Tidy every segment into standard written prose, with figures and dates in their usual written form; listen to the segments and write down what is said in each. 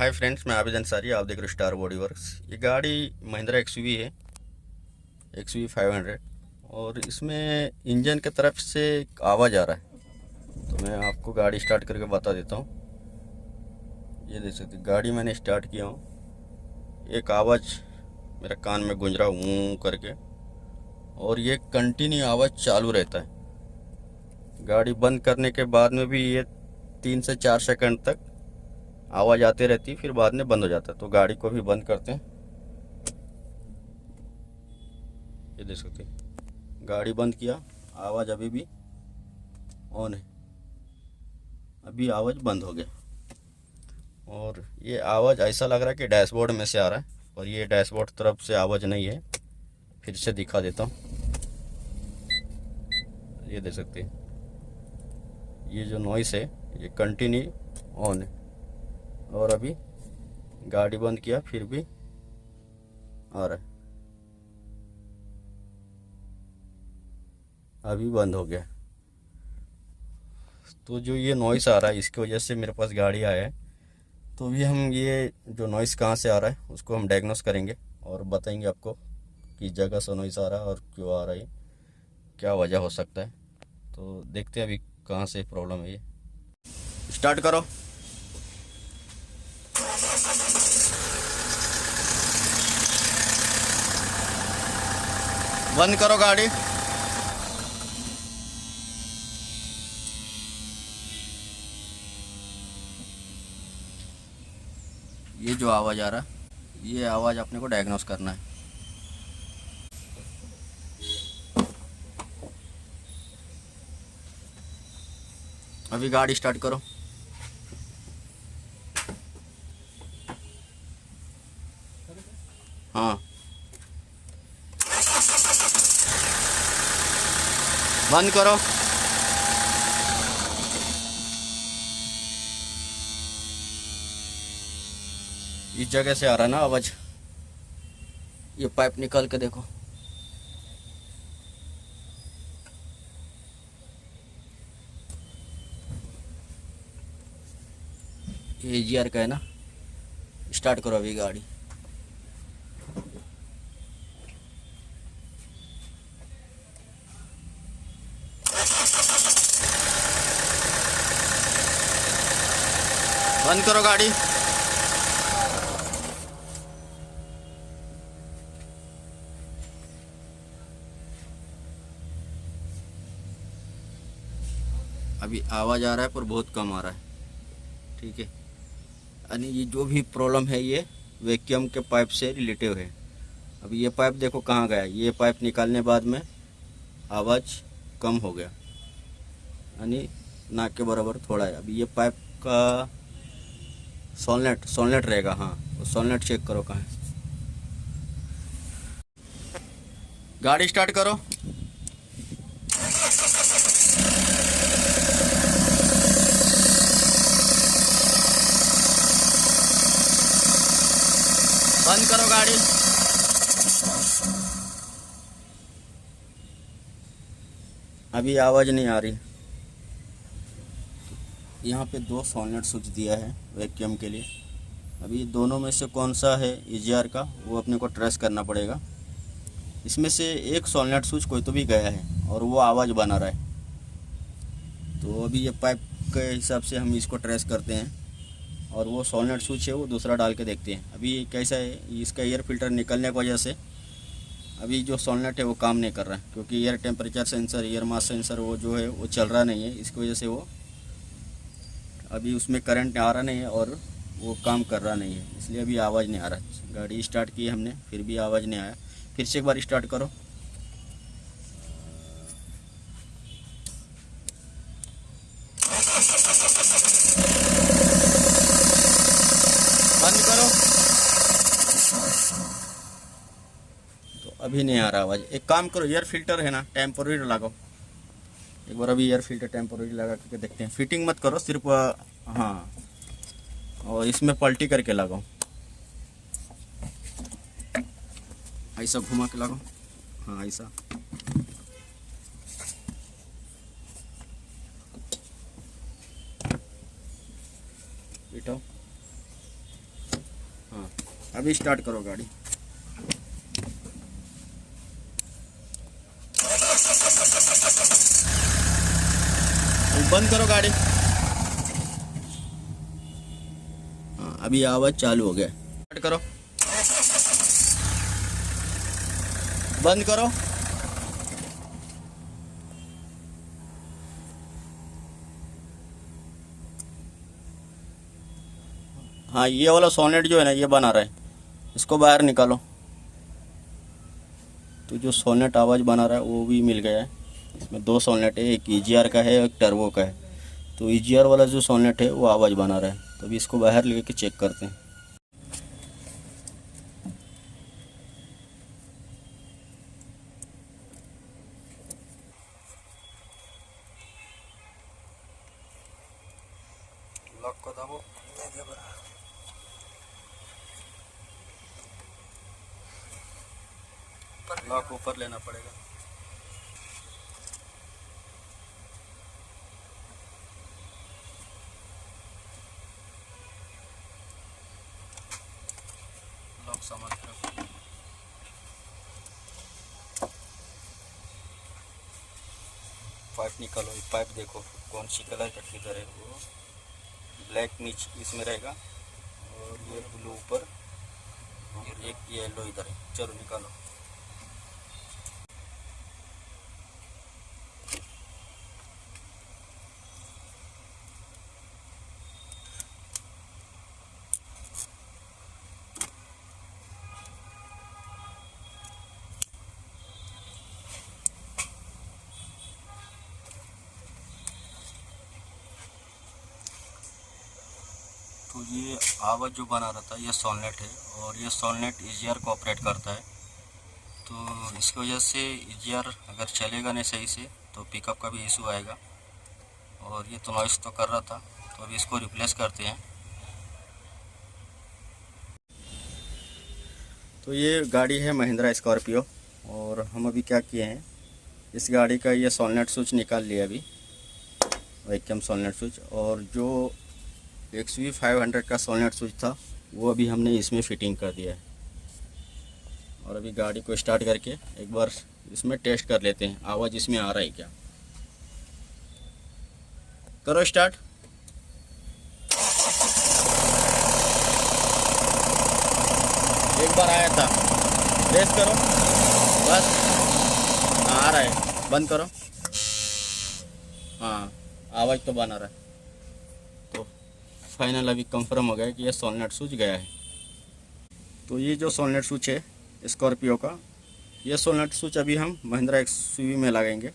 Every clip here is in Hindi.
हाय फ्रेंड्स, मैं आबिद अंसारी। आप देख रहे हो स्टार बॉडी वर्क्स। ये गाड़ी महिंद्रा एक्सयूवी है, एक्सयूवी 500। और इसमें इंजन की तरफ से एक आवाज़ आ रहा है, तो मैं आपको गाड़ी स्टार्ट करके बता देता हूँ। ये देख सकते हैं, गाड़ी मैंने स्टार्ट किया हूँ, एक आवाज़ मेरे कान में गूंज रहा हूँ करके, और ये कंटिन्यू आवाज़ चालू रहता है। गाड़ी बंद करने के बाद में भी ये 3 से 4 सेकंड तक आवाज़ आती रहती, फिर बाद में बंद हो जाता है। तो गाड़ी को भी बंद करते हैं। ये देख सकते हैं, गाड़ी बंद किया, आवाज़ अभी भी ऑन है, अभी आवाज़ बंद हो गया। और ये आवाज़ ऐसा लग रहा है कि डैशबोर्ड में से आ रहा है, और ये डैशबोर्ड तरफ से आवाज़ नहीं है। फिर से दिखा देता हूँ। ये देख सकते हैं, ये जो नॉइस है ये कंटिन्यू ऑन है, और अभी गाड़ी बंद किया फिर भी आ रहा है, अभी बंद हो गया। तो जो ये नॉइस आ रहा है, इसकी वजह से मेरे पास गाड़ी आया है। तो भी हम ये जो नॉइस कहाँ से आ रहा है उसको हम डायग्नोस करेंगे और बताएंगे आपको किस जगह से नॉइस आ रहा है और क्यों आ रहा है, क्या वजह हो सकता है। तो देखते हैं अभी कहाँ से प्रॉब्लम है। ये स्टार्ट करो। बंद करो गाड़ी। ये जो आवाज़ आ रहा है, ये आवाज़ अपने को डायग्नोस करना है। अभी गाड़ी स्टार्ट करो। हाँ, बंद करो। इस जगह से आ रहा है ना आवाज़, ये पाइप निकाल के देखो। ये एजीआर का है ना। स्टार्ट करो अभी गाड़ी। बंद करो गाड़ी। अभी आवाज़ आ रहा है पर बहुत कम आ रहा है, ठीक है। यानी ये जो भी प्रॉब्लम है ये वैक्यूम के पाइप से रिलेटिव है। अभी ये पाइप देखो कहाँ गया, ये पाइप निकालने बाद में आवाज़ कम हो गया, यानी नाक के बराबर थोड़ा है। अभी ये पाइप का सोलनेट सोलनेट रहेगा, हाँ, वो सोलनेट चेक करो कहाँ है। गाड़ी स्टार्ट करो। बंद करो गाड़ी। अभी आवाज़ नहीं आ रही। यहाँ पे 2 सोलनेट स्विच दिया है वैक्यूम के लिए। अभी दोनों में से कौन सा है ईजीआर का, वो अपने को ट्रेस करना पड़ेगा। इसमें से एक सोलनेट स्विच कोई तो भी गया है और वो आवाज़ बना रहा है। तो अभी ये पाइप के हिसाब से हम इसको ट्रेस करते हैं, और वो सोलनेट स्विच है वो दूसरा डाल के देखते हैं। अभी कैसा है, इसका एयर फिल्टर निकलने की वजह से अभी जो सोलनेट है वो काम नहीं कर रहा है, क्योंकि air temperature sensor, air mass sensor वो जो है वो चल रहा नहीं है। इसकी वजह से वो अभी उसमें करंट आ रहा नहीं है और वो काम कर रहा नहीं है, इसलिए अभी आवाज़ नहीं आ रहा। गाड़ी स्टार्ट की हमने फिर भी आवाज़ नहीं आया। फिर से एक बार स्टार्ट करो। बंद करो। तो अभी नहीं आ रहा आवाज़। एक काम करो, एयर फिल्टर है ना टेम्पोररी लगाओ एक बार। अभी एयर फिल्टर टेम्पोररी लगा करके देखते हैं। फिटिंग मत करो, सिर्फ हाँ, और इसमें पलटी करके लगाओ, ऐसा घुमा के लगाओ। हाँ, ऐसा। बिठाओ। हाँ, अभी स्टार्ट करो गाड़ी। बंद करो गाड़ी। हाँ, अभी आवाज़ चालू हो गया। स्टार्ट करो, बंद करो। हाँ, ये वाला सोनेट जो है ना, ये बना रहा है, इसको बाहर निकालो। तो जो सोनेट आवाज़ बना रहा है वो भी मिल गया है। इसमें दो सोनेट है, एक ईजीआर का है, एक टर्बो का है। तो ईजीआर वाला जो सोनेट है वो आवाज़ बना रहा है। तो अभी इसको बाहर लेके चेक करते हैं। लॉक को दबाओ। लॉक ऊपर लेना पड़ेगा। लॉक समझ कर पाइप निकालो। पाइप देखो कौन सी कलर का किधर है। वो ब्लैक नीचे इसमें रहेगा और ये ब्लू ऊपर और एक येलो इधर है। चलो निकालो। तो ये आवाज़ जो बना रहा था ये सोलनेट है और ये सोलनेट ईजीआर को ऑपरेट करता है। तो इसकी वजह से ईजीआर अगर चलेगा नहीं सही से तो पिकअप का भी इशू आएगा। और ये तो नॉइस तो कर रहा था, तो अभी इसको रिप्लेस करते हैं। तो ये गाड़ी है महिंद्रा स्कॉर्पियो और हम अभी क्या किए हैं, इस गाड़ी का ये सोलनेट स्विच निकाल लिया अभी, वैक्यूम सोलनेट स्विच। और जो XV500 का सोलनेट स्विच था वो अभी हमने इसमें फिटिंग कर दिया है। और अभी गाड़ी को स्टार्ट करके एक बार इसमें टेस्ट कर लेते हैं आवाज़ इसमें आ रहा है क्या। करो स्टार्ट। एक बार आया था, प्रेस करो बस। हाँ, आ रहा है, बंद करो। हाँ, आवाज़ तो बना रहा है। तो फाइनल अभी कंफर्म हो गया कि ये सोलनेट स्विच गया है। तो ये जो सोलनेट स्विच है स्कॉर्पियो का, ये सोलनेट स्विच अभी हम महिंद्रा XUV में लगाएंगे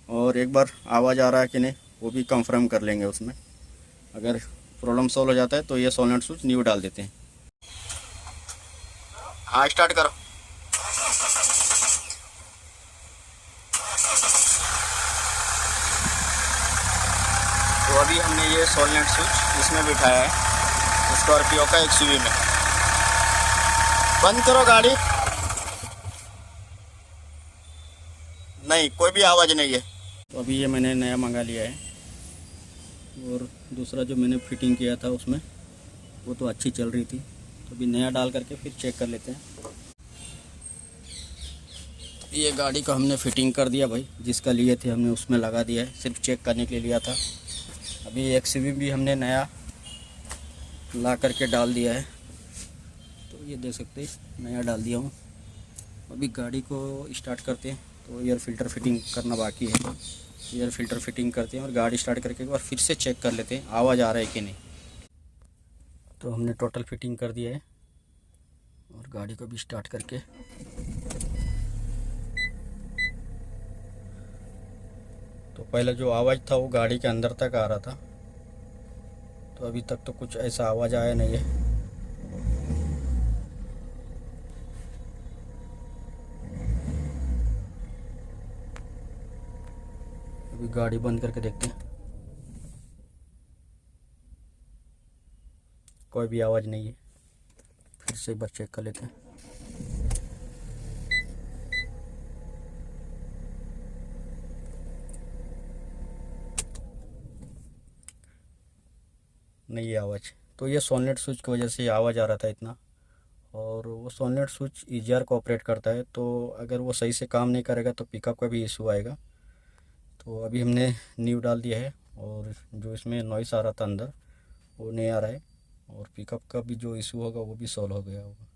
और एक बार आवाज़ आ रहा है कि नहीं वो भी कंफर्म कर लेंगे उसमें। अगर प्रॉब्लम सॉल्व हो जाता है तो ये सोलनेट स्विच न्यू डाल देते हैं। हाँ, स्टार्ट करो। तो अभी हमने ये सोलनेट स्विच इसमें बिठाया है स्कॉर्पियो का XUV में। बंद करो गाड़ी। नहीं, कोई भी आवाज़ नहीं है। तो अभी ये मैंने नया मंगा लिया है और दूसरा जो मैंने फिटिंग किया था उसमें वो तो अच्छी चल रही थी। तो अभी नया डाल करके फिर चेक कर लेते हैं। ये गाड़ी को हमने फिटिंग कर दिया भाई, जिसका लिए थे हमने उसमें लगा दिया है, सिर्फ चेक करने के लिए लिया था। अभी XUV भी हमने नया ला करके डाल दिया है। तो ये देख सकते हैं नया डाल दिया हूँ। अभी गाड़ी को स्टार्ट करते हैं। तो एयर फिल्टर फिटिंग करना बाकी है। एयर फिल्टर फिटिंग करते हैं और गाड़ी स्टार्ट करके एक बार फिर से चेक कर लेते हैं आवाज़ आ रहा है कि नहीं। तो हमने टोटल फिटिंग कर दिया है और गाड़ी को भी स्टार्ट करके तो पहले जो आवाज़ था वो गाड़ी के अंदर तक आ रहा था। तो अभी तक तो कुछ ऐसा आवाज़ आया नहीं है। अभी गाड़ी बंद करके देखते हैं, कोई भी आवाज़ नहीं है। फिर से एक बार चेक कर लेते हैं। नहीं है आवाज़, तो ये सोलनट स्विच की वजह से आवाज़ आ रहा था इतना। और वो सोलनट स्विच ईजीआर को ऑपरेट करता है, तो अगर वो सही से काम नहीं करेगा तो पिकअप का भी इशू आएगा। तो अभी हमने न्यू डाल दिया है, और जो इसमें नॉइस आ रहा था अंदर वो नहीं आ रहा है, और पिकअप का भी जो इशू होगा वो भी सॉल्व हो गया होगा।